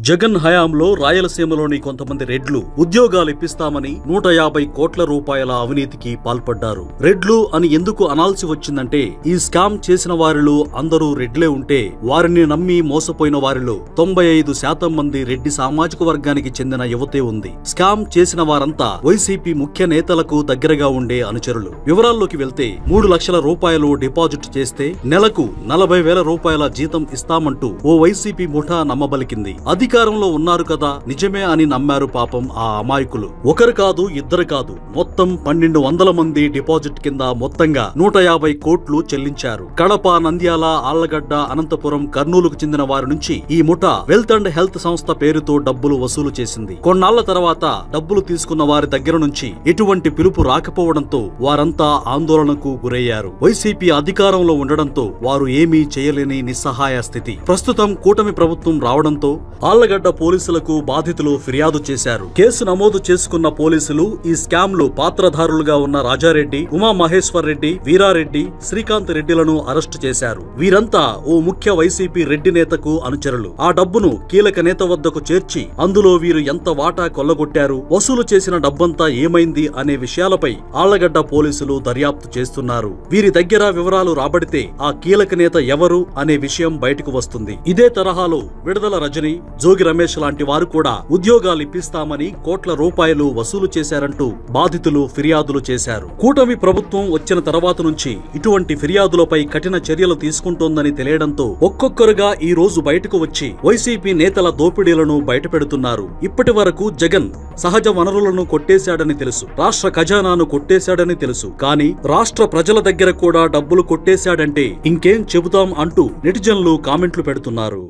జగన్ హయాంలో రాయలసీమలోని కొంతమంది రెడ్లు ఉద్యోగాలు ఇప్పిస్తామని 150 కోట్ల రూపాయల అవినీతికి పాల్పడ్డారు. రెడ్లు అని ఎందుకు అనాల్సి వచ్చిందంటే ఈ స్కామ్ చేసిన వారిలో అందరూ రెడ్లే ఉంటే వారిని నమ్మి మోసపోయిన వారిలో 95% మంది రెడ్డి సామాజిక వర్గానికి చెందిన యువతే ఉంది. స్కామ్ చేసిన వారంతా వైసీపీ ముఖ్య నేతలకు దగ్గరగా ఉండే అనుచరులు. వివరాల్లోకి వెళ్తే 3 లక్షల రూపాయలు డిపాజిట్ చేస్తే నెలకు 40,000 రూపాయల జీతం ఇస్తామంటూ ఓ వైసీపీ ముఠా నమ్మబలికింది. అధికారంలో ఉన్నారు కదా నిజమే అని నమ్మారు పాపం ఆ అమాయకులు. ఒకరు కాదు ఇద్దరు కాదు మొత్తం 1200 మంది డిపాజిట్ కింద మొత్తంగా 150 కోట్లు చెల్లించారు. కడప, నంద్యాల, ఆళ్లగడ్డ, అనంతపురం, కర్నూలుకు చెందిన వారి నుంచి ఈ ముఠా వెల్త్ అండ్ హెల్త్ సంస్థ పేరుతో డబ్బులు వసూలు చేసింది. కొన్నాళ్ల తర్వాత డబ్బులు తీసుకున్న వారి దగ్గర నుంచి ఎటువంటి పిలుపు రాకపోవడంతో వారంతా ఆందోళనకు గురయ్యారు. వైసీపీ అధికారంలో ఉండడంతో వారు ఏమీ చేయలేని నిస్సహాయ స్థితి. ప్రస్తుతం కూటమి ప్రభుత్వం రావడంతో ఆళ్లగడ్డ పోలీసులకు బాధితులు ఫిర్యాదు చేశారు. కేసు నమోదు చేసుకున్న పోలీసులు ఈ స్కామ్ లో పాత్రధారులుగా ఉన్న రాజారెడ్డి, ఉమా మహేశ్వర్ రెడ్డి, వీరారెడ్డి, శ్రీకాంత్ రెడ్డిలను అరెస్టు చేశారు. వీరంతా ఓ ముఖ్య వైసీపీ రెడ్డి నేతకు అనుచరులు. ఆ డబ్బును కీలక నేత వద్దకు చేర్చి అందులో వీరు ఎంత వాటా కొల్లగొట్టారు, వసూలు చేసిన డబ్బంతా ఏమైంది అనే విషయాలపై ఆళ్లగడ్డ పోలీసులు దర్యాప్తు చేస్తున్నారు. వీరి దగ్గర వివరాలు రాబడితే ఆ కీలక నేత ఎవరు అనే విషయం బయటకు వస్తుంది. ఇదే తరహాలో విడుదల రజని, జోగి రమేష్ లాంటి వారు కూడా ఉద్యోగాలు ఇప్పిస్తామని కోట్ల రూపాయలు వసూలు చేశారంటూ బాధితులు ఫిర్యాదులు చేశారు. కూటమి ప్రభుత్వం వచ్చిన తర్వాత నుంచి ఇటువంటి ఫిర్యాదులపై కఠిన చర్యలు తీసుకుంటోందని తెలియడంతో ఒక్కొక్కరుగా ఈ రోజు బయటకు వచ్చి వైసీపీ నేతల దోపిడీలను బయటపెడుతున్నారు. ఇప్పటి వరకు జగన్ సహజ వనరులను కొట్టేశాడని తెలుసు, రాష్ట్ర ఖజానాను కొట్టేశాడని తెలుసు, కానీ రాష్ట్ర ప్రజల దగ్గర కూడా డబ్బులు కొట్టేశాడంటే ఇంకేం చెబుతాం అంటూ నెటిజన్లు కామెంట్లు పెడుతున్నారు.